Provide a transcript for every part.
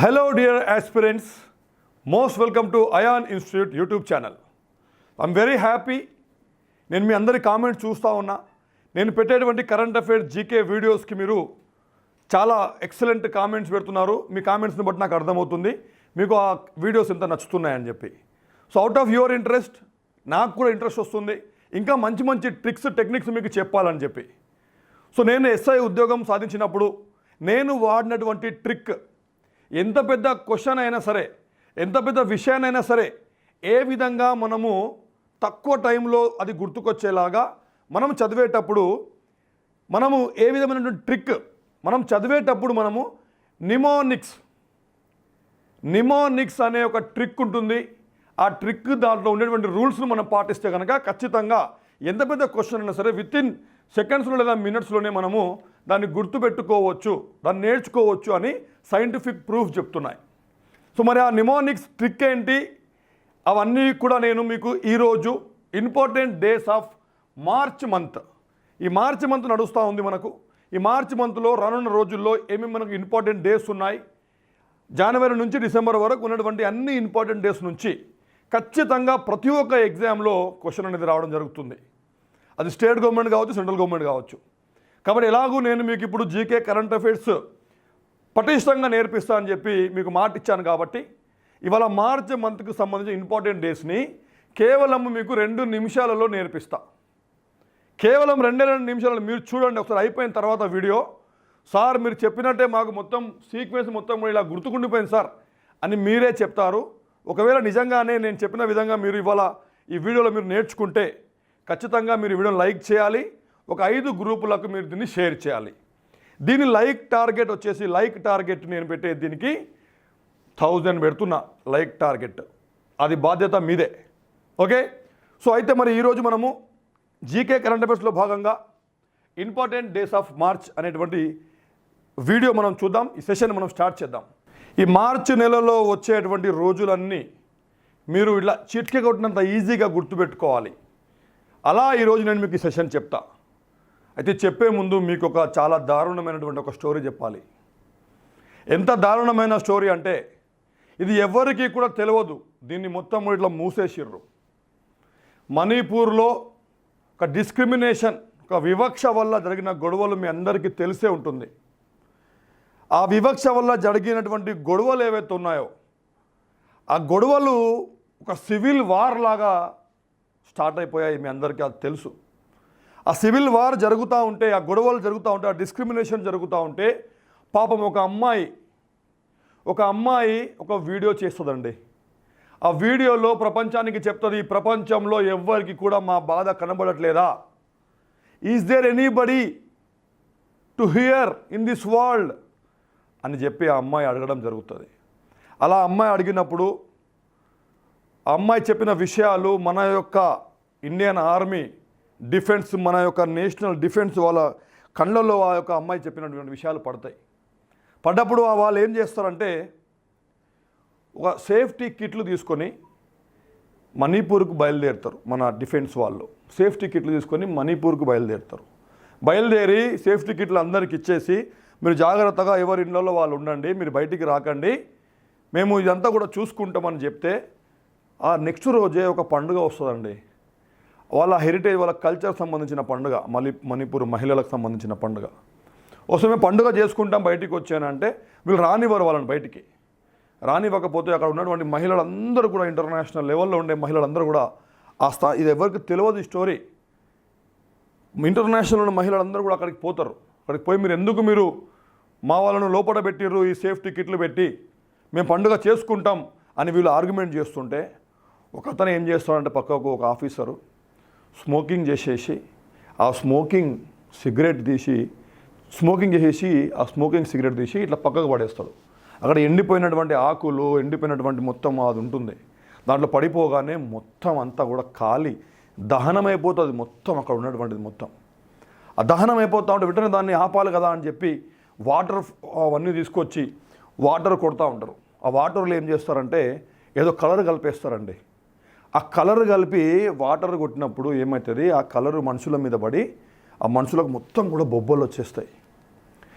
Hello dear aspirants, most welcome to Ion Institute YouTube channel. I'm very happy. నేను మీ అందరి comments చూస్తూ ఉన్నా. నేను పెట్టేటువంటి కరెంట్ అఫైర్స్ జీకే వీడియోస్కి మీరు చాలా ఎక్సలెంట్ కామెంట్స్ పెడుతున్నారు. మీ కామెంట్స్ని బట్టి నాకు అర్థమవుతుంది మీకు ఆ వీడియోస్ ఎంత నచ్చుతున్నాయని చెప్పి. So out of your interest నాకు కూడా ఇంట్రెస్ట్ వస్తుంది ఇంకా మంచి మంచి ట్రిక్స్ టెక్నిక్స్ మీకు చెప్పాలని చెప్పి. సో నేను ఎస్ఐ ఉద్యోగం సాధించినప్పుడు నేను వాడినటువంటి ట్రిక్ ఎంత పెద్ద క్వశ్చన్ అయినా సరే ఎంత పెద్ద విషయానైనా సరే ఏ విధంగా మనము తక్కువ టైంలో అది గుర్తుకొచ్చేలాగా మనం చదివేటప్పుడు మనము ఏ విధమైనటువంటి ట్రిక్ మనం చదివేటప్పుడు మనము నిమోనిక్స్ అనే ఒక ట్రిక్ ఉంటుంది. ఆ ట్రిక్ దాంట్లో ఉండేటువంటి రూల్స్ను మనం పాటిస్తే కనుక ఖచ్చితంగా ఎంత పెద్ద క్వశ్చన్ అయినా సరే వితిన్ సెకండ్స్లో లేదా మినిట్స్లోనే మనము దాన్ని గుర్తుపెట్టుకోవచ్చు, దాన్ని నేర్చుకోవచ్చు అని సైంటిఫిక్ ప్రూఫ్ చెప్తున్నాయి. సో మరి ఆ నిమోనిక్స్ ట్రిక్ ఏంటి అవన్నీ కూడా నేను మీకు ఈరోజు important days of March month, ఈ మార్చ్ మంత్ నడుస్తూ ఉంది మనకు. ఈ మార్చ్ మంత్లో రానున్న రోజుల్లో ఏమేమి మనకు ఇంపార్టెంట్ డేస్ ఉన్నాయి, జనవరి నుంచి డిసెంబర్ వరకు ఉన్నటువంటి అన్ని ఇంపార్టెంట్ డేస్ నుంచి ఖచ్చితంగా ప్రతి ఒక్క ఎగ్జామ్లో క్వశ్చన్ అనేది రావడం జరుగుతుంది. అది స్టేట్ గవర్నమెంట్ కావచ్చు, సెంట్రల్ గవర్నమెంట్ కావచ్చు. కాబట్టి ఎలాగూ నేను మీకు ఇప్పుడు జీకే కరెంట్ అఫైర్స్ పటిష్టంగా నేర్పిస్తా అని చెప్పి మీకు మాట ఇచ్చాను. కాబట్టి ఇవాళ మార్చ్ మంత్కి సంబంధించిన ఇంపార్టెంట్ డేస్ని కేవలం మీకు 2 నిమిషాలలో నేర్పిస్తా. కేవలం 2 నిమిషాలలో మీరు చూడండి ఒకసారి. అయిపోయిన తర్వాత వీడియో సార్ మీరు చెప్పినట్టే మాకు మొత్తం సీక్వెన్స్ మొత్తం కూడా ఇలా గుర్తుకుండిపోయింది సార్ అని మీరే చెప్తారు. ఒకవేళ నిజంగానే నేను చెప్పిన విధంగా మీరు ఇవాళ ఈ వీడియోలో మీరు నేర్చుకుంటే ఖచ్చితంగా మీరు వీడియోని లైక్ చేయాలి. ఒక 5 గ్రూపులకు మీరు దీన్ని షేర్ చేయాలి. దీని లైక్ టార్గెట్ వచ్చేసి నేను పెట్టే దీనికి 1000 పెడుతున్నా లైక్ టార్గెట్. అది బాధ్యత మీదే. ఓకే. సో అయితే మరి ఈరోజు మనము జీకే కరెంట్ అఫైర్స్లో భాగంగా ఇంపార్టెంట్ డేస్ ఆఫ్ మార్చ్ అనేటువంటి వీడియో మనం చూద్దాం. ఈ సెషన్ మనం స్టార్ట్ చేద్దాం. ఈ మార్చి నెలలో వచ్చేటువంటి రోజులన్నీ మీరు ఇట్లా చిట్కే కొట్టినంత ఈజీగా గుర్తుపెట్టుకోవాలి. అలా ఈరోజు నేను మీకు ఈ సెషన్ చెప్తా. అయితే చెప్పే ముందు మీకు ఒక చాలా దారుణమైనటువంటి ఒక స్టోరీ చెప్పాలి. ఎంత దారుణమైన స్టోరీ అంటే ఇది ఎవరికీ కూడా తెలియదు. దీన్ని మొత్తం ఇట్లా మూసేసిర్రు. మణిపూర్లో ఒక డిస్క్రిమినేషన్, ఒక వివక్ష వల్ల జరిగిన గొడవలు మీ అందరికీ తెలిసే ఉంటుంది. ఆ వివక్ష వల్ల జరిగినటువంటి గొడవలు ఏవైతే ఉన్నాయో ఆ గొడవలు ఒక సివిల్ వార్ లాగా స్టార్ట్ అయిపోయాయి. మీ అందరికీ అది తెలుసు. ఆ సివిల్ వార్ జరుగుతూ ఉంటే, ఆ గొడవలు జరుగుతూ ఉంటే, ఆ డిస్క్రిమినేషన్ జరుగుతూ ఉంటే పాపం ఒక అమ్మాయి ఒక వీడియో చేస్తుందండి. ఆ వీడియోలో ప్రపంచానికి చెప్తుంది, ఈ ప్రపంచంలో ఎవ్వరికి కూడా మా బాధ కనబడట్లేదా, is there anybody to hear in this world అని చెప్పి ఆ అమ్మాయి అడగడం జరుగుతుంది. అలా అమ్మాయి అడిగినప్పుడు ఆ అమ్మాయి చెప్పిన విషయాలు మన యొక్క ఇండియన్ ఆర్మీ డిఫెన్స్, మన యొక్క నేషనల్ డిఫెన్స్ వాళ్ళ కళ్ళల్లో ఆ యొక్క అమ్మాయి చెప్పినటువంటి విషయాలు పడతాయి. పడ్డప్పుడు వాళ్ళు ఏం చేస్తారంటే ఒక సేఫ్టీ కిట్లు తీసుకొని మణిపూర్కు బయలుదేరుతారు. మన డిఫెన్స్ వాళ్ళు సేఫ్టీ కిట్లు తీసుకొని మణిపూర్కు బయలుదేరుతారు. బయలుదేరి సేఫ్టీ కిట్లు అందరికి ఇచ్చేసి మీరు జాగ్రత్తగా ఎవరి ఇళ్ళలో వాళ్ళు ఉండండి, మీరు బయటికి రాకండి, మేము ఇదంతా కూడా చూసుకుంటామని చెప్తే ఆ నెక్స్ట్ రోజే ఒక పండుగ వస్తుందండి. వాళ్ళ హెరిటేజ్, వాళ్ళ కల్చర్ సంబంధించిన పండుగ, మణిపూర్ మహిళలకు సంబంధించిన పండుగ వస్తే మేము పండుగ చేసుకుంటాం బయటికి వచ్చానంటే వీళ్ళు రానివ్వరు. వాళ్ళని బయటికి రానివ్వకపోతే అక్కడ ఉన్నటువంటి మహిళలందరూ కూడా ఇంటర్నేషనల్ లెవెల్లో ఉండే మహిళలందరూ కూడా ఇది ఎవరికి తెలియదు ఈ స్టోరీ. ఇంటర్నేషనల్ ఉన్న మహిళలందరూ కూడా అక్కడికి పోతారు. అక్కడికి పోయి మీరు మా వాళ్ళను లోపల పెట్టిర్రు, ఈ సేఫ్టీ కిట్లు పెట్టి మేము పండుగ చేసుకుంటాం అని వీళ్ళు ఆర్గ్యుమెంట్ చేస్తుంటే ఒకతను ఏం చేస్తాడంటే పక్కకు ఒక ఆఫీసరు స్మోకింగ్ చేసేసి ఆ స్మోకింగ్ సిగరెట్ తీసి ఇట్లా పక్కకు పడేస్తాడు. అక్కడ ఎండిపోయినటువంటి ఆకులు, ఎండిపోయినటువంటి మొత్తం అది ఉంటుంది. దాంట్లో పడిపోగానే మొత్తం అంతా కూడా కాలి దహనమైపోతుంది. మొత్తం అక్కడ ఉన్నటువంటిది మొత్తం ఆ దహనం అయిపోతూ ఉంటే వెంటనే దాన్ని ఆపాలి కదా అని చెప్పి వాటర్ అవన్నీ తీసుకొచ్చి వాటర్ కొడుతూ ఉంటారు. ఆ వాటర్లో ఏం చేస్తారంటే ఏదో కలర్ కలిపేస్తారండి. ఆ కలర్ కలిపి వాటర్ కొట్టినప్పుడు ఏమవుతుంది, ఆ కలరు మనుషుల మీద పడి ఆ మనుషులకు మొత్తం కూడా బొబ్బలు వచ్చేస్తాయి.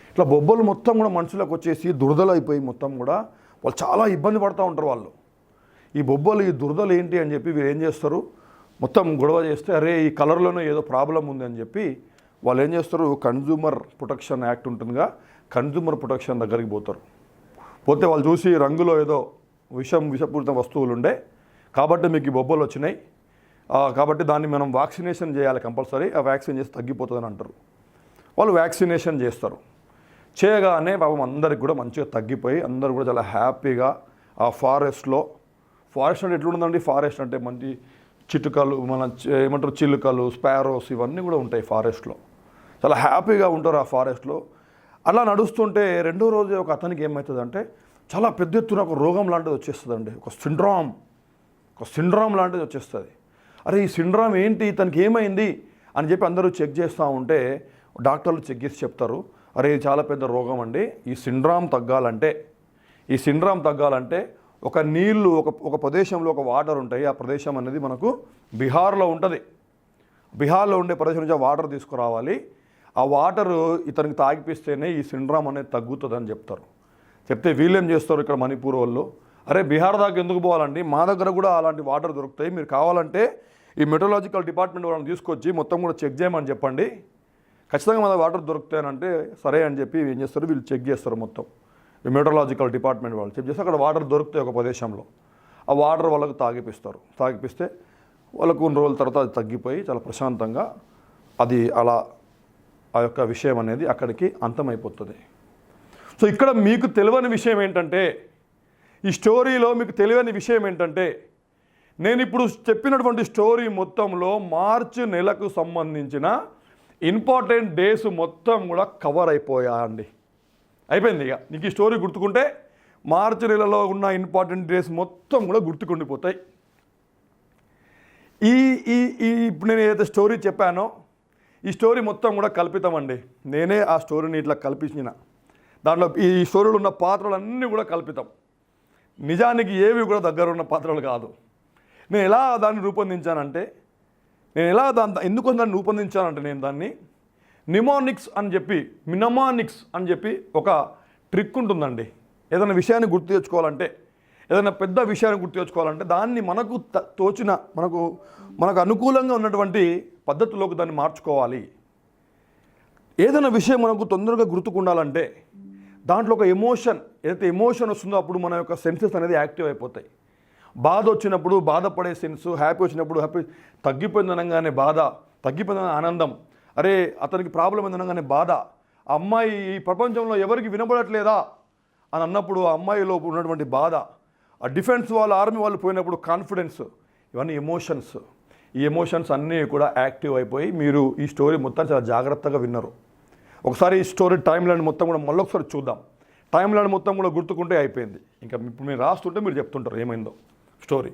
ఇట్లా బొబ్బలు మొత్తం కూడా మనుషులకు వచ్చేసి దురదలు అయిపోయి మొత్తం కూడా వాళ్ళు చాలా ఇబ్బంది పడుతూ ఉంటారు వాళ్ళు. ఈ బొబ్బలు ఈ దురదలు ఏంటి అని చెప్పి వీళ్ళు ఏం చేస్తారు, మొత్తం గొడవ చేస్తే అరే ఈ కలర్లోనే ఏదో ప్రాబ్లం ఉంది అని చెప్పి వాళ్ళు ఏం చేస్తారు, కన్జ్యూమర్ ప్రొటెక్షన్ యాక్ట్ ఉంటుందిగా, కన్జ్యూమర్ ప్రొటెక్షన్ దగ్గరికి పోతారు. పోతే వాళ్ళు చూసి రంగులో ఏదో విషపూరిత వస్తువులు ఉండే కాబట్టి మీకు ఈ బొబ్బలు వచ్చినాయి, కాబట్టి దాన్ని మనం వ్యాక్సినేషన్ చేయాలి కంపల్సరీ, ఆ వ్యాక్సిన్ చేసి తగ్గిపోతుందని అంటారు. వాళ్ళు వ్యాక్సినేషన్ చేస్తారు. చేయగానే పాపం అందరికి కూడా మంచిగా తగ్గిపోయి అందరూ కూడా చాలా హ్యాపీగా ఆ ఫారెస్ట్ అంటే ఎట్లుంటుందండి, ఫారెస్ట్ అంటే మంచి చిటుకలు, మన ఏమంటారు చిలుకలు, స్పారోస్ ఇవన్నీ కూడా ఉంటాయి ఫారెస్ట్లో. చాలా హ్యాపీగా ఉంటారు ఆ ఫారెస్ట్లో. అలా నడుస్తుంటే రెండో రోజు ఒక అతనికి ఏమవుతుందంటే చాలా పెద్ద ఎత్తున ఒక రోగం లాంటిది వచ్చేస్తుందండి, ఒక సిండ్రామ్ లాంటిది వచ్చేస్తుంది. అరే ఈ సిండ్రామ్ ఏంటి, ఇతనికి ఏమైంది అని చెప్పి అందరూ చెక్ చేస్తూ ఉంటే డాక్టర్లు చెక్ చేసి చెప్తారు, అరే ఇది చాలా పెద్ద రోగం అండి, ఈ సిండ్రామ్ తగ్గాలంటే ఒక నీళ్లు ఒక ప్రదేశంలో ఒక వాటర్ ఉంటాయి, ఆ ప్రదేశం అనేది మనకు బీహార్లో ఉంటుంది. బీహార్లో ఉండే ప్రదేశం నుంచి ఆ వాటర్ తీసుకురావాలి, ఆ వాటరు ఇతనికి తాగిపిస్తేనే ఈ సిండ్రామ్ అనేది తగ్గుతుందని చెప్తారు. చెప్తే వీళ్ళేం చేస్తారు ఇక్కడ మణిపూర్ వాళ్ళు, అరే బీహార్ దాకా ఎందుకు పోవాలండి, మా దగ్గర కూడా అలాంటి వాటర్ దొరుకుతాయి, మీరు కావాలంటే ఈ మెట్రలాజికల్ డిపార్ట్మెంట్ వాళ్ళని తీసుకొచ్చి మొత్తం కూడా చెక్ చేయమని చెప్పండి, ఖచ్చితంగా మన వాటర్ దొరుకుతాయనంటే సరే అని చెప్పి ఏం చేస్తారు, వీళ్ళు చెక్ చేస్తారు. మొత్తం ఈ మెట్రలాజికల్ డిపార్ట్మెంట్ వాళ్ళు చెక్ చేస్తే అక్కడ వాటర్ దొరుకుతాయి ఒక ప్రదేశంలో, ఆ వాటర్ వాళ్ళకు తాగిపిస్తే వాళ్ళకు కొన్ని రోజుల తర్వాత అది తగ్గిపోయి చాలా ప్రశాంతంగా అది అలా ఆ యొక్క విషయం అనేది అక్కడికి అంతమైపోతుంది. సో ఇక్కడ మీకు తెలియని విషయం ఏంటంటే, ఈ స్టోరీలో మీకు తెలియని విషయం ఏంటంటే, నేను ఇప్పుడు చెప్పినటువంటి స్టోరీ మొత్తంలో మార్చి నెలకు సంబంధించిన ఇంపార్టెంట్ డేస్ మొత్తం కూడా కవర్ అయిపోయాయండి. అయిపోయింది. ఇక నీకు ఈ స్టోరీ గుర్తుకుంటే మార్చి నెలలో ఉన్న ఇంపార్టెంట్ డేస్ మొత్తం కూడా గుర్తుకుండిపోతాయి. ఇప్పుడు నేను ఏదైతే స్టోరీ చెప్పానో ఈ స్టోరీ మొత్తం కూడా కల్పితమండి. నేనే ఆ స్టోరీని ఇట్లా కల్పించిన, దాంట్లో ఈ స్టోరీలో ఉన్న పాత్రలన్నీ కూడా కల్పితం, నిజానికి ఏవి కూడా దగ్గర ఉన్న పాత్రలు కాదు. నేను ఎలా దాన్ని రూపొందించానంటే, ఎందుకు దాన్ని రూపొందించానంటే నేను దాన్ని నిమోనిక్స్ అని చెప్పి ఒక ట్రిక్ ఉంటుందండి. ఏదైనా విషయాన్ని గుర్తు తెచ్చుకోవాలంటే, ఏదైనా పెద్ద విషయాన్ని గుర్తు తెచ్చుకోవాలంటే దాన్ని మనకు తోచిన మనకు అనుకూలంగా ఉన్నటువంటి పద్ధతిలోకి దాన్ని మార్చుకోవాలి. ఏదైనా విషయం మనకు తొందరగా గుర్తుకుండాలంటే దాంట్లో ఒక ఏదైతే ఎమోషన్ వస్తుందో అప్పుడు మన యొక్క సెన్సెస్ అనేది యాక్టివ్ అయిపోతాయి. బాధ వచ్చినప్పుడు బాధపడే సెన్స్, హ్యాపీ వచ్చినప్పుడు హ్యాపీ, తగ్గిపోయిందనగానే బాధ, తగ్గిపోయిన ఆనందం, అరే అతనికి ప్రాబ్లం ఏందనగానే బాధ, ఆ అమ్మాయి ఈ ప్రపంచంలో ఎవరికి వినబడట్లేదా అని అన్నప్పుడు ఆ అమ్మాయిలో ఉన్నటువంటి బాధ, ఆ డిఫెన్స్ వాళ్ళు ఆర్మీ వాళ్ళు పోయినప్పుడు కాన్ఫిడెన్స్, ఇవన్నీ ఎమోషన్స్. ఈ ఎమోషన్స్ అన్నీ కూడా యాక్టివ్ అయిపోయి మీరు ఈ స్టోరీ మొత్తం చాలా జాగ్రత్తగా విన్నారు. ఒకసారి ఈ స్టోరీ టైం లైన్ మొత్తం కూడా మళ్ళొకసారి చూద్దాం. టైం లైన్ మొత్తం కూడా గుర్తుకుంటే అయిపోయింది. ఇంకా ఇప్పుడు మీరు రాస్తుంటే మీరు చెప్తుంటారు ఏమైందో స్టోరీ.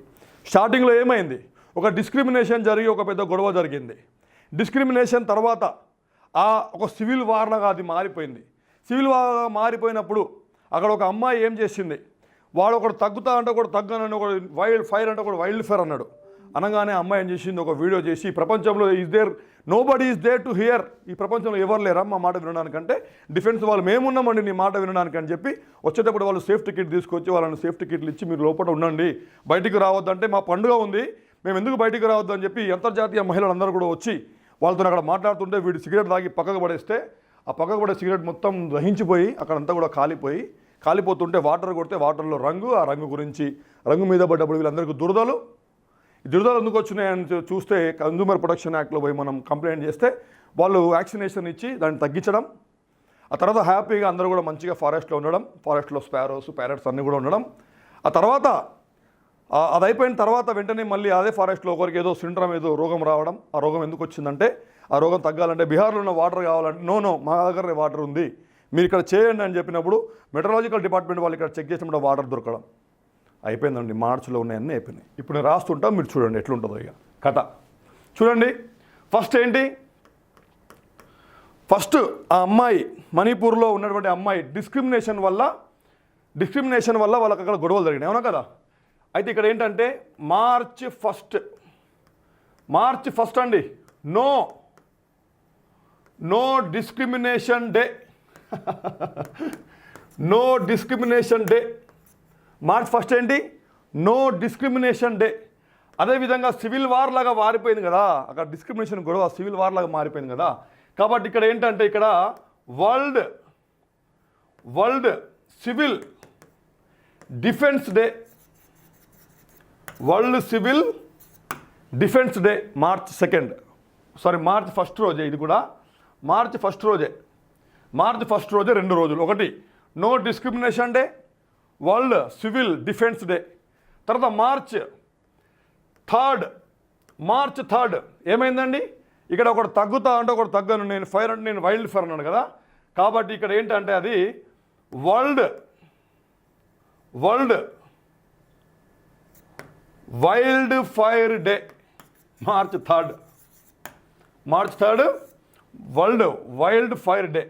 స్టార్టింగ్లో ఏమైంది, ఒక డిస్క్రిమినేషన్ జరిగి ఒక పెద్ద గొడవ జరిగింది. డిస్క్రిమినేషన్ తర్వాత ఒక సివిల్ వార్లాగా అది మారిపోయింది. సివిల్ వార్గా మారిపోయినప్పుడు అక్కడ ఒక అమ్మాయి ఏం చేసింది, వాడు ఒకడు తగ్గుతా అంటే ఒకడు తగ్గనని, ఒకడు వైల్డ్ ఫైర్ అంటే ఒకడు వైల్డ్ ఫైర్ అన్నాడు. అనగానే అమ్మాయి ఏం చేసింది, ఒక వీడియో చేసి ప్రపంచంలో nobody is there to hear, ఈ ప్రపంచంలో ఎవరు లేరా మా మాట వినడానికంటే, డిఫెన్స్ వాళ్ళు మేమున్నామండి నీ మాట వినడానికి అని చెప్పి వచ్చేటప్పుడు వాళ్ళు సేఫ్టీ కిట్ తీసుకొచ్చి వాళ్ళని సేఫ్టీ కిట్లు ఇచ్చి మీరు లోపల ఉండండి, బయటికి రావద్దంటే మా పండుగ ఉంది మేము ఎందుకు బయటికి రావద్దు అని చెప్పి అంతర్జాతీయ మహిళలందరూ కూడా వచ్చి వాళ్ళతో అక్కడ మాట్లాడుతుంటే వీడు సిగరెట్ తాగి పక్కకు పడేస్తే ఆ పక్కకు పడే సిగరెట్ మొత్తం దహించిపోయి అక్కడంతా కూడా కాలిపోతుంటే వాటర్ కొడితే వాటర్లో ఆ రంగు గురించి, రంగు మీద పడ్డప్పుడు వీళ్ళందరికీ దురదలు ఎందుకు వచ్చినాయని చూస్తే కన్జ్యూమర్ ప్రొటెక్షన్ యాక్ట్లో పోయి మనం కంప్లైంట్ చేస్తే వాళ్ళు వ్యాక్సినేషన్ ఇచ్చి దాన్ని తగ్గించడం. ఆ తర్వాత హ్యాపీగా అందరూ కూడా మంచిగా ఫారెస్ట్లో ఉండడం, ఫారెస్ట్లో స్పారోస్ ప్యారెట్స్ అన్నీ కూడా ఉండడం. ఆ తర్వాత అది అయిపోయిన తర్వాత వెంటనే మళ్ళీ అదే ఫారెస్ట్లో ఒకరికి ఏదో సిండ్రమ్ ఏదో రోగం రావడం. ఆ రోగం ఎందుకు వచ్చిందంటే ఆ రోగం తగ్గాలంటే బీహార్లో ఉన్న వాటర్ కావాలంటే నో మా దగ్గర వాటర్ ఉంది మీరు ఇక్కడ చేయండి అని చెప్పినప్పుడు మెట్రలాజికల్ డిపార్ట్మెంట్ వాళ్ళు ఇక్కడ చెక్ చేసినప్పుడు వాటర్ దొరకడం. అయిపోయిందండి, మార్చిలో ఉన్నాయన్నీ అయిపోయినాయి. ఇప్పుడు నేను రాస్తుంటాం, మీరు చూడండి ఎట్లుంటుందో ఇక కథ. చూడండి ఫస్ట్ ఆ అమ్మాయి మణిపూర్లో ఉన్నటువంటి అమ్మాయి డిస్క్రిమినేషన్ వల్ల వాళ్ళకి అక్కడ గొడవలు జరిగినాయి, అవునా కదా. అయితే ఇక్కడ ఏంటంటే మార్చి ఫస్ట్ అండి, no discrimination day March first ఏంటి? No discrimination day. అదేవిధంగా సివిల్ వార్ లాగా మారిపోయింది కదా, అక్కడ డిస్క్రిమినేషన్ గొడవ సివిల్ వార్ లాగా మారిపోయింది కదా. కాబట్టి ఇక్కడ ఏంటంటే ఇక్కడ world civil defence day, world civil defence day March 2nd, March 1st రోజే. ఇది కూడా మార్చ్ 1st రోజే. మార్చ్ 1st రోజే 2 రోజులు. ఒకటి no discrimination day, world civil defence day. తర్వాత మార్చ్ 3rd ఏమైందండి? ఇక్కడ ఒకటి తగ్గుతా అంటే ఒకటి తగ్గను, నేను ఫైర్ అంటే నేను వైల్డ్ ఫైర్ అన్నాను కదా. కాబట్టి ఇక్కడ ఏంటంటే అది world wild fire day March 3rd world wild fire day.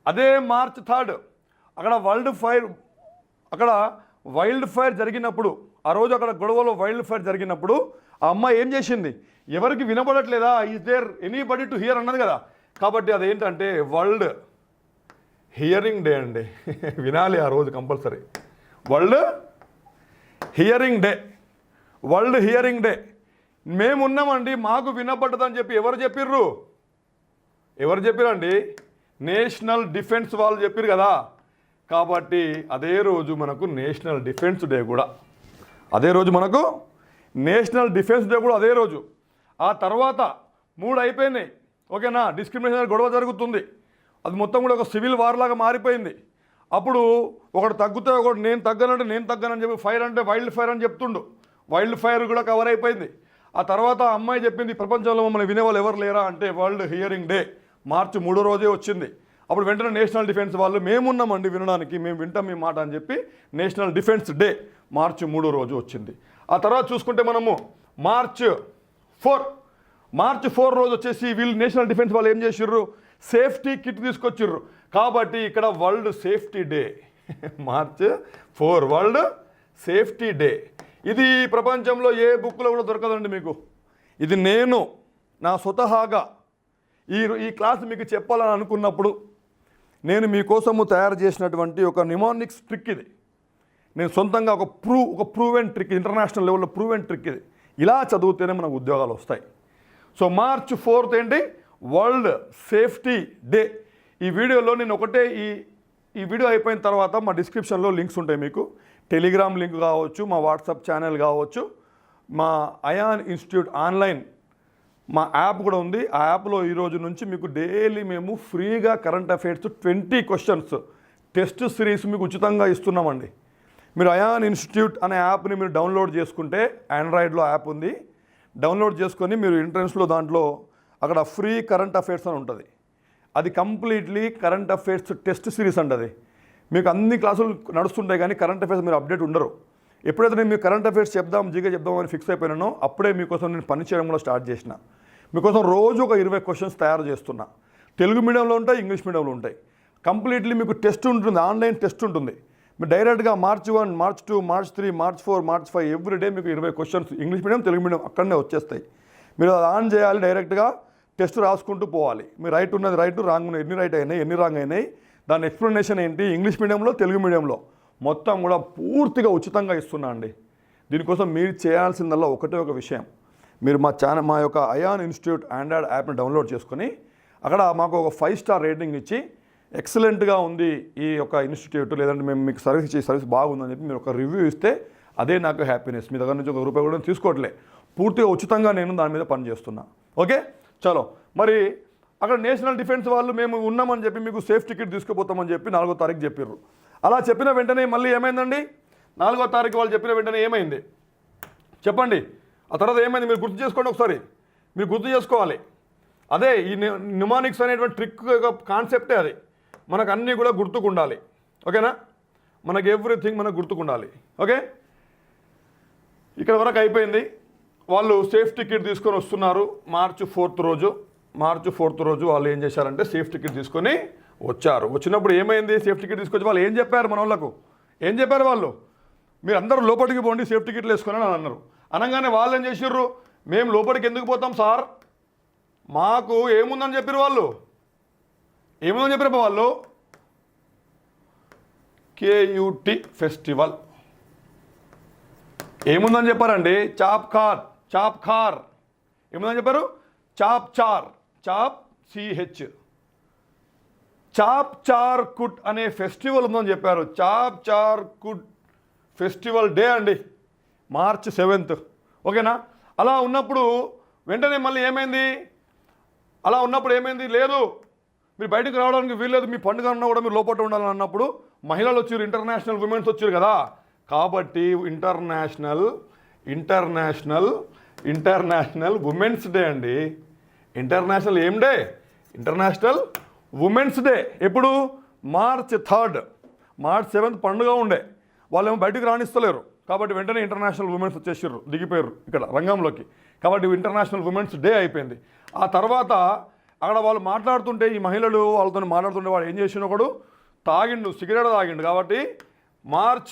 అదే మార్చ్ 3rd అక్కడ వైల్డ్ ఫైర్ జరిగినప్పుడు, ఆ రోజు అక్కడ గొడవలో వైల్డ్ ఫైర్ జరిగినప్పుడు ఆ అమ్మాయి ఏం చేసింది? ఎవరికి వినపడట్లేదా, is there anybody to hear అన్నది కదా. కాబట్టి అదేంటంటే వరల్డ్ హియరింగ్ డే అండి. వినాలి ఆ రోజు కంపల్సరీ. World hearing day. మేమున్నామండి, మాకు వినపడ్డదని చెప్పి ఎవరు చెప్పిరండి? నేషనల్ డిఫెన్స్ వాళ్ళు చెప్పారు కదా. కాబట్టి అదే రోజు మనకు నేషనల్ డిఫెన్స్ డే కూడా అదే రోజు, మనకు నేషనల్ డిఫెన్స్ డే కూడా అదే రోజు. ఆ తర్వాత 3 అయిపోయినాయి, ఓకేనా. డిస్క్రిమినేషన్ గొడవ జరుగుతుంది, అది మొత్తం కూడా ఒక సివిల్ వార్ లాగా మారిపోయింది. అప్పుడు ఒకటి తగ్గితే ఒకటి నేను తగ్గనని చెప్పి ఫైర్ అంటే వైల్డ్ ఫైర్ అని చెప్తుండు. వైల్డ్ ఫైర్ కూడా కవర్ అయిపోయింది. ఆ తర్వాత అమ్మాయి చెప్పింది ప్రపంచంలో మమ్మల్ని వినేవాళ్ళు ఎవరు లేరా అంటే వరల్డ్ హియరింగ్ డే మార్చి 3వ రోజే వచ్చింది. అప్పుడు వెంటనే నేషనల్ డిఫెన్స్ వాళ్ళు మేమున్నామండి వినడానికి, మేము వింటాం మీ మాట అని చెప్పి నేషనల్ డిఫెన్స్ డే మార్చి 3వ రోజు వచ్చింది. ఆ తర్వాత చూసుకుంటే మనము మార్చ్ 4 రోజు వచ్చేసి వీళ్ళు నేషనల్ డిఫెన్స్ వాళ్ళు ఏం చేసిర్రు? సేఫ్టీ కిట్ తీసుకొచ్చిర్రు. కాబట్టి ఇక్కడ world safety day March 4 world safety day. ఇది ప్రపంచంలో ఏ బుక్లో కూడా దొరకదండి మీకు. ఇది నేను నా స్వతహాగా ఈ క్లాస్ మీకు చెప్పాలని అనుకున్నప్పుడు నేను మీకోసము తయారు చేసినటువంటి ఒక నిమానిక్స్ ట్రిక్ ఇది. నేను సొంతంగా ఒక ప్రూవెన్ ట్రిక్, ఇంటర్నేషనల్ లెవెల్లో ప్రూవెన్ ట్రిక్ ఇది. ఇలా చదివితేనే మనకు ఉద్యోగాలు వస్తాయి. సో మార్చ్ 4th ఏంటి? World safety day. ఈ వీడియోలో నేను ఒకటే ఈ వీడియో అయిపోయిన తర్వాత మా డిస్క్రిప్షన్లో లింక్స్ ఉంటాయి మీకు. టెలిగ్రామ్ లింక్ కావచ్చు, మా వాట్సాప్ ఛానల్ కావచ్చు, మా అయాన్ ఇన్స్టిట్యూట్ ఆన్లైన్ మా యాప్ కూడా ఉంది. ఆ యాప్లో ఈరోజు నుంచి మీకు డైలీ మేము ఫ్రీగా current affairs 20 questions test series మీకు ఉచితంగా ఇస్తున్నామండి. మీరు అయాన్ ఇన్స్టిట్యూట్ అనే యాప్ని మీరు డౌన్లోడ్ చేసుకుంటే, ఆండ్రాయిడ్లో యాప్ ఉంది, డౌన్లోడ్ చేసుకొని మీరు ఎంట్రన్స్లో దాంట్లో అక్కడ ఫ్రీ కరెంట్ అఫైర్స్ అని ఉంటుంది. అది completely current affairs test series అండి. మీకు అన్ని క్లాసులు నడుస్తుంటాయి కానీ కరెంట్ అఫైర్స్ మీరు అప్డేట్ ఉండరు. ఎప్పుడైతే నేను మీకు కరెంట్ అఫైర్స్ జీకే చెప్దామని ఫిక్స్ అయిపోయినానో అప్పుడే మీకోసం నేను పని చేయడం కూడా స్టార్ట్ చేసిన. మీకోసం రోజు ఒక 20 క్వశ్చన్స్ తయారు చేస్తున్నా. తెలుగు మీడియంలో ఉంటాయి, ఇంగ్లీష్ మీడియంలో ఉంటాయి. కంప్లీట్లీ మీకు టెస్ట్ ఉంటుంది, ఆన్లైన్ టెస్ట్ ఉంటుంది. మీరు డైరెక్ట్గా March 1, March 2, March 3, March 4, March 5 everyday మీకు 20 questions English medium, Telugu medium అక్కడనే వచ్చేస్తాయి. మీరు అది ఆన్ చేయాలి, డైరెక్ట్గా టెస్ట్ రాసుకుంటూ పోవాలి. మీరు రైట్ ఉన్నది రైట్, రాంగ్ ఉన్నది ఎన్ని రైట్ అయినాయి, ఎన్ని రాంగ్ అయినాయి, దాని ఎక్స్ప్లెనేషన్ ఏంటి, ఇంగ్లీష్ మీడియంలో, తెలుగు మీడియంలో మొత్తం కూడా పూర్తిగా ఉచితంగా ఇస్తున్నా అండి. దీనికోసం మీరు చేయాల్సిందల్లా ఒకటే ఒక విషయం, మీరు మా యొక్క అయాన్ ఇన్స్టిట్యూట్ ఆండ్రాయిడ్ యాప్ని డౌన్లోడ్ చేసుకొని అక్కడ మాకు ఒక 5 స్టార్ రేటింగ్ ఇచ్చి ఎక్సలెంట్గా ఉంది ఈ యొక్క ఇన్స్టిట్యూట్, లేదంటే మేము మీకు సర్వీస్ బాగుందని చెప్పి మీరు ఒక రివ్యూ ఇస్తే అదే నాకు హ్యాపీనెస్. మీ దగ్గర నుంచి ₹1 కూడా తీసుకోవట్లే, పూర్తిగా ఉచితంగా నేను దాని మీద పనిచేస్తున్నా. ఓకే, చలో. మరి అక్కడ నేషనల్ డిఫెన్స్ వాళ్ళు మేము ఉన్నామని చెప్పి మీకు సేఫ్ టికెట్ తీసుకుపోతామని చెప్పి 4వ తారీఖు చెప్పారు. అలా చెప్పిన వెంటనే మళ్ళీ ఏమైందండి? 4వ తారీఖు వాళ్ళు చెప్పిన వెంటనే ఏమైంది చెప్పండి. ఆ తర్వాత ఏమైంది మీరు గుర్తు చేసుకోండి ఒకసారి, మీరు గుర్తు చేసుకోవాలి. అదే ఈ న్యూమానిక్స్ అనేటువంటి ట్రిక్ కాన్సెప్టే అది. మనకు అన్నీ కూడా గుర్తుకుండాలి, ఓకేనా? మనకు ఎవ్రీథింగ్ మనకు గుర్తుకుండాలి. ఓకే, ఇక్కడ వరకు అయిపోయింది. వాళ్ళు సేఫ్ టికెట్ తీసుకొని వస్తున్నారు మార్చ్ 4th రోజు. మార్చ్ 4th రోజు వాళ్ళు ఏం చేశారంటే సేఫ్ టికెట్ తీసుకొని వచ్చారు. వచ్చినప్పుడు ఏమైంది? సేఫ్ టికెట్ తీసుకొచ్చి వాళ్ళు ఏం చెప్పారు? మన వాళ్ళకు ఏం చెప్పారు? వాళ్ళు మీరు అందరూ లోపలికి పోండి, సేఫ్ టికెట్లు వేసుకొని అని అన్నారు. అనగానే వాళ్ళు ఏం చేసిర్రు? మేము లోపలికి ఎందుకు పోతాం సార్, మాకు ఏముందని చెప్పారు వాళ్ళు. ఏముందని చెప్పారు వాళ్ళు? KUT festival. ఏముందని చెప్పారండి? చాప్ ఖార్ ఏముందని చెప్పారు? చాప్ CH చాప్ చార్ కుట్ అనే ఫెస్టివల్ ఉందని చెప్పారు. చాప్ చార్ కుట్ ఫెస్టివల్ డే అండి, March 7th. ఓకేనా? అలా ఉన్నప్పుడు వెంటనే మళ్ళీ ఏమైంది? లేదు మీరు బయటకు రావడానికి వీల్లేదు, మీ పండుగ అన్నా కూడా మీరు లోపల ఉండాలని అన్నప్పుడు మహిళలు వచ్చారు, ఇంటర్నేషనల్ ఉమెన్స్ వచ్చారు కదా. కాబట్టి ఇంటర్నేషనల్ ఉమెన్స్ డే అండి. ఇంటర్నేషనల్ ఏం డే? International women's day. ఎప్పుడు? March 3rd. March 7th పండుగ ఉండే, వాళ్ళు ఏమో బయటకు రాణిస్తలేరు. కాబట్టి వెంటనే ఇంటర్నేషనల్ ఉమెన్స్ వచ్చేసారు, దిగిపోయారు ఇక్కడ రంగంలోకి. కాబట్టి ఇంటర్నేషనల్ ఉమెన్స్ డే అయిపోయింది. ఆ తర్వాత అక్కడ వాళ్ళు మాట్లాడుతుంటే, ఈ మహిళలు వాళ్ళతో మాట్లాడుతుంటే వాడు ఏం చేసిన, ఒకడు సిగరెట్ తాగిండు. కాబట్టి March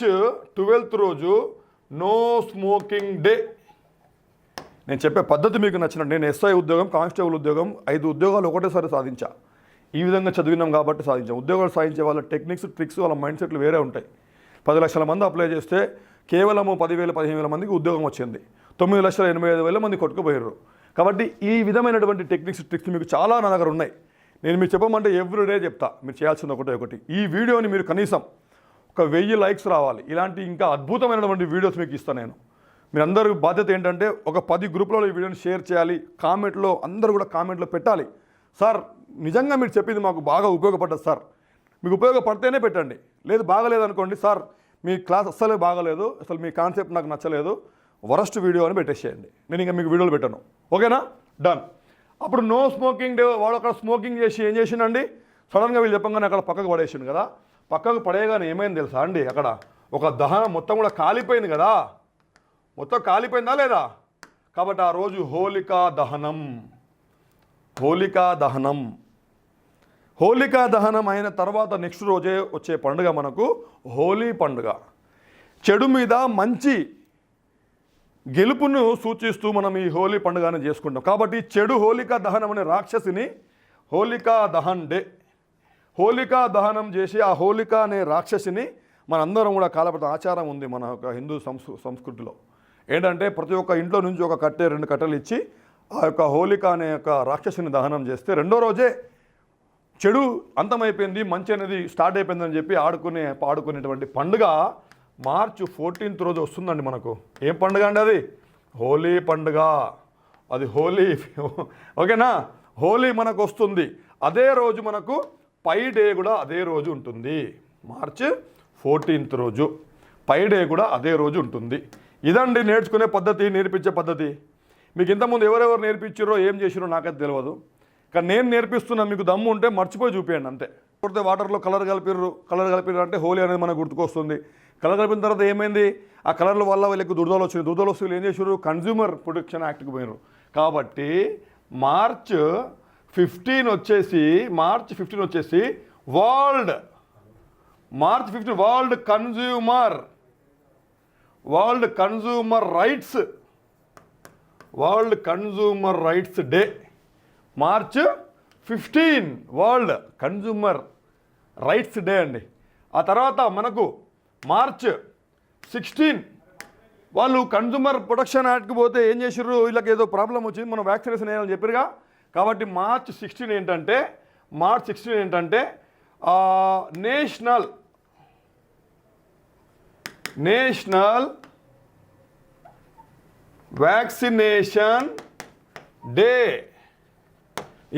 12th రోజు నో స్మోకింగ్ డే. నేను చెప్పే పద్ధతి మీకు నచ్చినట్టు, నేను SI ఉద్యోగం, కానిస్టేబుల్ ఉద్యోగం 5 ఉద్యోగాలు ఒకటేసారి సాధించా. ఈ విధంగా చదివినాం కాబట్టి సాధించాం. ఉద్యోగాలు సాధించే వాళ్ళ టెక్నిక్స్, ట్రిక్స్, వాళ్ళ మైండ్ సెట్లు వేరే ఉంటాయి. 10 లక్షల మంది అప్లై చేస్తే కేవలం 10,000, 15,000 మందికి ఉద్యోగం వచ్చింది. 9,85,000 మంది కొట్టుకుపోయారు. కాబట్టి ఈ విధమైనటువంటి టెక్నిక్స్, ట్రిక్స్ మీకు చాలా నా దగ్గర ఉన్నాయి. నేను మీకు చెప్పమంటే ఎవ్రీడే చెప్తా. మీరు చేయాల్సింది ఒకటి. ఈ వీడియోని మీరు కనీసం ఒక 1000 లైక్స్ రావాలి. ఇలాంటి ఇంకా అద్భుతమైనటువంటి వీడియోస్ మీకు ఇస్తాను నేను. మీరందరూ బాధ్యత ఏంటంటే ఒక 10 గ్రూప్లలో ఈ వీడియోని షేర్ చేయాలి. కామెంట్లో అందరూ కూడా కామెంట్లో పెట్టాలి. సార్ నిజంగా మీరు చెప్పింది మాకు బాగా ఉపయోగపడ్డది సార్, మీకు ఉపయోగపడితేనే పెట్టండి. లేదు బాగలేదు అనుకోండి, సార్ మీ క్లాస్ అస్సలే బాగలేదు, అసలు మీ కాన్సెప్ట్ నాకు నచ్చలేదు, వరస్ట్ వీడియో అని పెట్టేసేయండి. నేను ఇంకా మీకు వీడియోలు పెట్టాను. ఓకేనా? డన్. అప్పుడు నో స్మోకింగ్ డే. వాడు అక్కడ స్మోకింగ్ చేసి ఏం చేసిండండి, సడన్గా వీళ్ళు చెప్పంగానే అక్కడ పక్కకు పడేసిండు కదా. పక్కకు పడేయగానే ఏమైంది తెలుసా అండి, అక్కడ ఒక దహనం మొత్తం కూడా కాలిపోయింది కదా. మొత్తం కాలిపోయిందా లేదా? కాబట్టి ఆ రోజు హోలికా దహనం అయిన తర్వాత నెక్స్ట్ రోజే వచ్చే పండుగ మనకు హోలీ పండుగ. చెడు మీద మంచి గెలుపును సూచిస్తూ మనం ఈ హోలీ పండుగను చేసుకుంటాం. కాబట్టి చెడు హోలికా దహనం అనే రాక్షసిని హోలికా దహన్ డే. హోలికా దహనం చేసి ఆ హోలికా అనే రాక్షసిని మనందరం కూడా కాలపడ ఆచారం ఉంది మన యొక్క హిందూ సంస్కృతిలో. ఏంటంటే ప్రతి ఒక్క ఇంట్లో నుంచి ఒక కట్టె, 2 కట్టెలు ఇచ్చి ఆ యొక్క హోలికా అనే యొక్క రాక్షసిని దహనం చేస్తే రెండో రోజే చెడు అంతమైపోయింది, మంచి అనేది స్టార్ట్ అయిపోయిందని చెప్పి పాడుకునేటువంటి పండుగ March 14th రోజు వస్తుందండి మనకు. ఏం పండుగ అండి అది? హోలీ పండుగ. అది హోలీ. ఓకేనా? హోలీ మనకు వస్తుంది. అదే రోజు మనకు పై డే కూడా అదే రోజు ఉంటుంది. March 14th రోజు పై డే కూడా అదే రోజు ఉంటుంది. ఇదండి నేర్చుకునే పద్ధతి, నేర్పించే పద్ధతి. మీకు ఇంతకుముందు ఎవరెవరు నేర్పించారో ఏం చేసిరో నాకైతే తెలియదు. కానీ నేను నేర్పిస్తున్నా, మీకు దమ్ము ఉంటే మర్చిపోయి చూపించండి అంతే. కొడితే వాటర్లో కలర్ కలిపిర్రు అంటే హోలీ అనేది మనకు గుర్తుకొస్తుంది. కలర్ కలిపిన తర్వాత ఏమైంది, ఆ కలర్ల వల్ల వీళ్ళకి దురదలు వచ్చినాయి. దురదలు వస్తే వీళ్ళు ఏం చేశారు, కన్జ్యూమర్ ప్రొటెక్షన్ యాక్ట్కి పోయినారు. కాబట్టి March 15 వచ్చేసి world consumer rights day. March 15 world consumer rights day అండి. ఆ తర్వాత మనకు March 16 వాళ్ళు కన్జ్యూమర్ ప్రొటెక్షన్ యాక్ట్కి పోతే ఏం చేసిర్రు, వీళ్ళకి ఏదో ప్రాబ్లం వచ్చింది, మనం వ్యాక్సినేషన్ వేయాలని చెప్పారుగా. కాబట్టి March 16 ఏంటంటే నేషనల్ వ్యాక్సినేషన్ డే.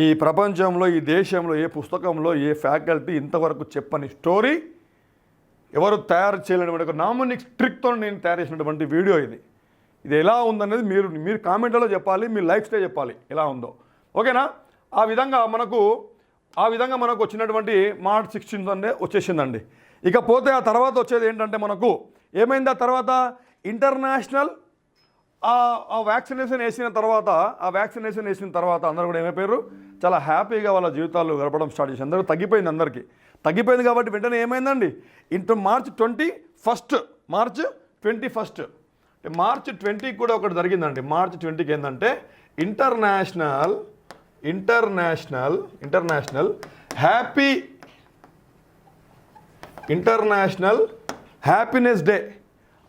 ఈ ప్రపంచంలో, ఈ దేశంలో ఏ పుస్తకంలో, ఏ ఫ్యాకల్టీ ఇంతవరకు చెప్పని స్టోరీ ఎవరు తయారు చేయలేనటువంటి ఒక నామోనిక్ ట్రిక్తో నేను తయారు చేసినటువంటి వీడియో ఇది. ఎలా ఉందనేది మీరు కామెంట్లో చెప్పాలి, మీ లైఫ్స్టైల్ చెప్పాలి ఎలా ఉందో. ఓకేనా? ఆ విధంగా మనకు వచ్చినటువంటి March 16 అంటే వచ్చేసిందండి. ఇకపోతే ఆ తర్వాత వచ్చేది ఏంటంటే మనకు ఏమైంది, ఆ తర్వాత ఇంటర్నేషనల్ వ్యాక్సినేషన్ వేసిన తర్వాత అందరూ కూడా ఏమైపోయారు, చాలా హ్యాపీగా వాళ్ళ జీవితాలు గడపడం స్టార్ట్ చేసి అందరూ తగ్గిపోయింది కాబట్టి వెంటనే ఏమైందండి, March 21 March 20 కూడా ఒకటి జరిగిందండి. March 20కి ఏంటంటే ఇంటర్నేషనల్ హ్యాపీనెస్ డే.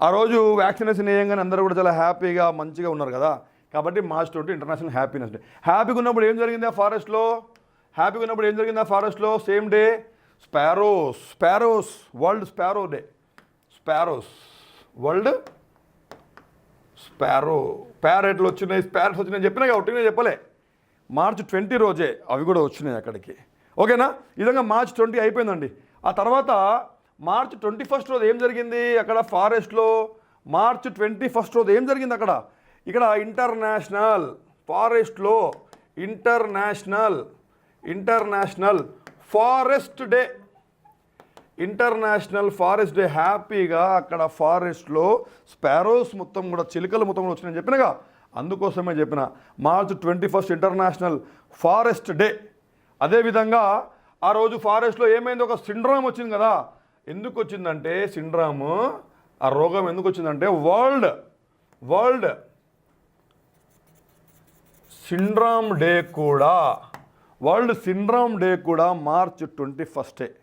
ఆ రోజు వ్యాక్సినేషన్ వేయంగానే అందరూ కూడా చాలా హ్యాపీగా మంచిగా ఉన్నారు కదా. కాబట్టి March 20 ఇంటర్నేషనల్ హ్యాపీనెస్ డే. హ్యాపీగా ఉన్నప్పుడు ఏం జరిగింది ఆ ఫారెస్ట్లో same day sparrows world sparrow day. World sparrow ప్యారెట్లు వచ్చినాయి, స్పారట్స్ వచ్చినాయి చెప్పినా కాబట్టి నేను చెప్పలే. March 20 రోజే అవి కూడా వచ్చినాయి అక్కడికి. ఓకేనా? ఈ విధంగా March 20 అయిపోయిందండి. ఆ తర్వాత March 21 రోజు ఏం జరిగింది అక్కడ ఫారెస్ట్లో? March 21 రోజు ఏం జరిగింది అక్కడ? ఇక్కడ ఇంటర్నేషనల్ ఫారెస్ట్లో international forest day. International forest day. హ్యాపీగా అక్కడ ఫారెస్ట్లో స్పారోస్ మొత్తం కూడా చిలుకలు మొత్తం కూడా వచ్చినాయని చెప్పినగా, అందుకోసమే చెప్పిన March 21 ఇంటర్నేషనల్ ఫారెస్ట్ డే. అదేవిధంగా ఆ రోజు ఫారెస్ట్లో ఏమైంది, ఒక సిండ్రోమ్ వచ్చింది కదా. ఎందుకు వచ్చిందంటే సిండ్రోమ్, ఆ రోగం ఎందుకు వచ్చిందంటే వరల్డ్ సిండ్రోమ్ డే కూడా March 21.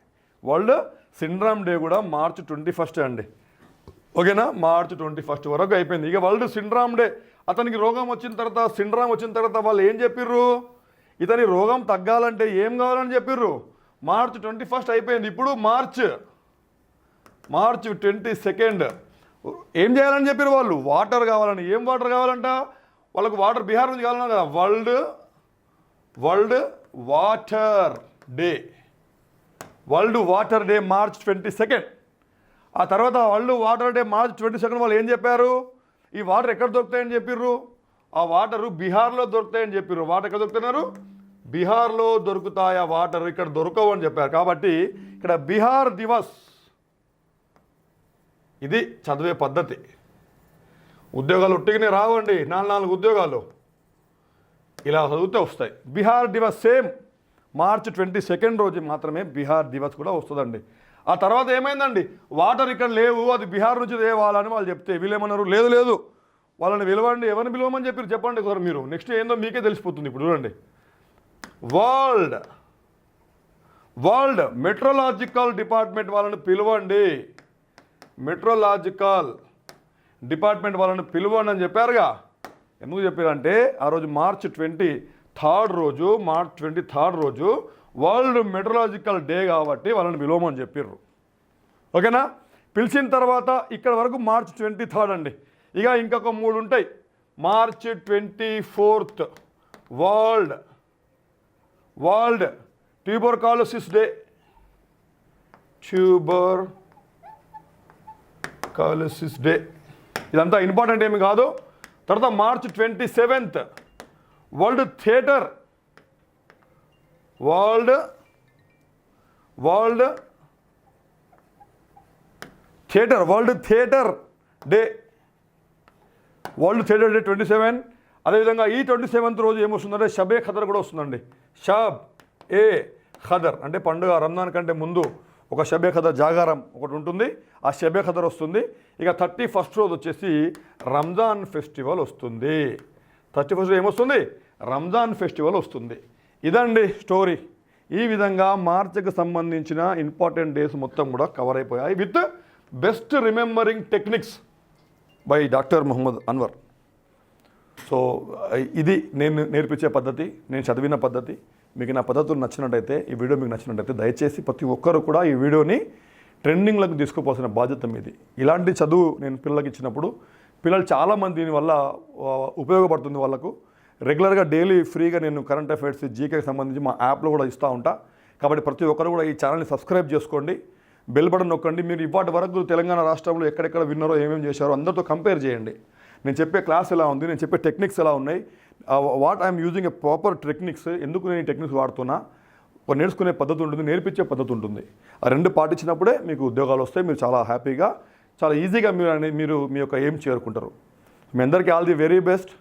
వరల్డ్ సిండ్రోమ్ డే కూడా March 21 అండి. ఓకేనా? March 21 వరకు అయిపోయింది. ఇక వరల్డ్ సిండ్రోమ్ డే. అతనికి రోగం వచ్చిన తర్వాత, సిండ్రోమ్ వచ్చిన తర్వాత వాళ్ళు ఏం చెప్పిర్రు, ఇతని రోగం తగ్గాలంటే ఏం కావాలని చెప్పిర్రు. March 21 అయిపోయింది. ఇప్పుడు March 22 ఏం చేయాలని చెప్పారు వాళ్ళు, వాటర్ కావాలని. ఏం వాటర్ కావాలంట వాళ్ళకు? వాటర్ బీహార్ నుంచి కావాలన్నా కదా. World water day March 22. ఆ తర్వాత వరల్డ్ వాటర్ డే March 22 వాళ్ళు ఏం చెప్పారు, ఈ వాటర్ ఎక్కడ దొరుకుతాయని చెప్పిర్రు. ఆ వాటరు బీహార్లో దొరుకుతాయని చెప్పిర్రు. వాటర్ ఎక్కడ దొరుకుతున్నారు? బీహార్లో దొరుకుతాయి ఆ వాటర్, ఇక్కడ దొరకవు అని చెప్పారు. కాబట్టి ఇక్కడ బీహార్ దివస్. ఇది చదివే పద్ధతి. ఉద్యోగాలు ఉట్టిగానే రావండి, 4 ఉద్యోగాలు ఇలా చదివితే వస్తాయి. బీహార్ దివస్ సేమ్ March 22 రోజు మాత్రమే బీహార్ దివస్ కూడా వస్తుందండి. ఆ తర్వాత ఏమైందండి, వాటర్ ఇక్కడ లేవు, అది బీహార్ నుంచి తేవాలని వాళ్ళు చెప్తే వీళ్ళేమన్నారు, లేదు వాళ్ళని పిలవండి. ఎవరిని పిలవమని చెప్పండి ఒకసారి మీరు. నెక్స్ట్ ఏందో మీకే తెలిసిపోతుంది. ఇప్పుడు చూడండి, వరల్డ్ మెట్రోలాజికల్ డిపార్ట్మెంట్ వాళ్ళని పిలవండి. మెట్రోలాజికల్ డిపార్ట్మెంట్ వాళ్ళని పిలవండి అని చెప్పారుగా. ఎందుకు చెప్పారంటే ఆ రోజు March 23 రోజు వరల్డ్ మెట్రోలాజికల్ డే కాబట్టి వాళ్ళని పిలవమని చెప్పిర్రు. ఓకేనా? పిలిచిన తర్వాత ఇక్కడ వరకు March 23 అండి. ఇక ఇంకొక 3 ఉంటాయి. March 24 world tuberculosis day. ఇదంతా ఇంపార్టెంట్ ఏమి కాదు. తర్వాత March 27 వరల్డ్ థియేటర్ డే. 27. అదేవిధంగా ఈ 27th రోజు ఏమొస్తుందంటే షబే ఖదర్ కూడా వస్తుందండి. ఖదర్ అంటే పండుగ. రంజాన్ కంటే ముందు ఒక షబే ఖదర్ జాగారం ఒకటి ఉంటుంది, ఆ షబే ఖదర్ వస్తుంది. ఇక 31 రోజు వచ్చేసి రంజాన్ ఫెస్టివల్ వస్తుంది. 31 ఏమొస్తుంది, రంజాన్ ఫెస్టివల్ వస్తుంది. ఇదండి స్టోరీ. ఈ విధంగా మార్చికి సంబంధించిన ఇంపార్టెంట్ డేస్ మొత్తం కూడా కవర్ అయిపోయాయి with best remembering techniques by doctor Mohammad Anwar. So ఇది నేను నేర్పించే పద్ధతి, నేను చదివిన పద్ధతి. మీకు నా పద్ధతులు నచ్చినట్టయితే, ఈ వీడియో మీకు నచ్చినట్టయితే దయచేసి ప్రతి ఒక్కరు కూడా ఈ వీడియోని ట్రెండింగ్లకు తీసుకుపోవాల్సిన బాధ్యత మీది. ఇలాంటి చదువు నేను పిల్లలకి ఇచ్చినప్పుడు పిల్లలు చాలామంది దీనివల్ల ఉపయోగపడుతుంది. వాళ్ళకు రెగ్యులర్గా డైలీ ఫ్రీగా నేను కరెంట్ అఫైర్స్, జీకేకి సంబంధించి మా యాప్లో కూడా ఇస్తూ ఉంటా. కాబట్టి ప్రతి ఒక్కరు కూడా ఈ ఛానల్ని సబ్స్క్రైబ్ చేసుకోండి, బెల్ బటన్ నొక్కండి. మీరు ఇప్పటి వరకు తెలంగాణ రాష్ట్రంలో ఎక్కడెక్కడ విన్నారో, ఏమేమి చేశారో అందరితో కంపేర్ చేయండి. నేను చెప్పే క్లాస్ ఎలా ఉంది, నేను చెప్పే టెక్నిక్స్ ఎలా ఉన్నాయి, what I'm using a proper techniques, ఎందుకు నేను ఈ టెక్నిక్స్ వాడుతున్నా, ఒక నేర్చుకునే పద్ధతి ఉంటుంది, నేర్పించే పద్ధతి ఉంటుంది. ఆ 2 పాటించినప్పుడే మీకు ఉద్యోగాలు వస్తాయి. మీరు చాలా హ్యాపీగా, చాలా ఈజీగా మీరు మీ యొక్క ఎయిమ్ చేరుకుంటారు. మీ అందరికీ ఆల్ ది వెరీ బెస్ట్.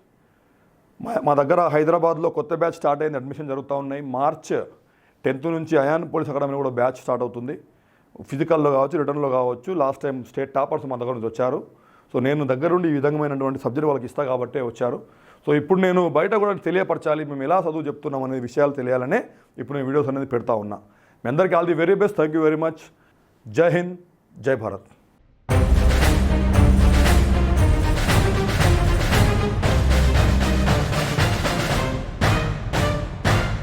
మా దగ్గర హైదరాబాద్లో కొత్త బ్యాచ్ స్టార్ట్ అయింది, అడ్మిషన్ జరుగుతూ ఉన్నాయి. March 10 నుంచి అయాన్ పోలీస్ అకాడమీ కూడా బ్యాచ్ స్టార్ట్ అవుతుంది. ఫిజికల్లో కావచ్చు, రిటర్న్లో కావచ్చు. లాస్ట్ టైం స్టేట్ టాపర్స్ మా దగ్గర నుంచి వచ్చారు. సో నేను దగ్గరుండి ఈ విధమైనటువంటి సబ్జెక్ట్ వాళ్ళకి ఇస్తా కాబట్టే వచ్చారు. సో ఇప్పుడు నేను బయట కూడా తెలియపరచాలి, మేము ఎలా చదువు చెప్తున్నాం అనే విషయాలు తెలియాలనే ఇప్పుడు నేను వీడియోస్ అనేది పెడతా ఉన్నా. మీ అందరికీ all the very best. Thank you very much. జై హింద్, జై భారత్.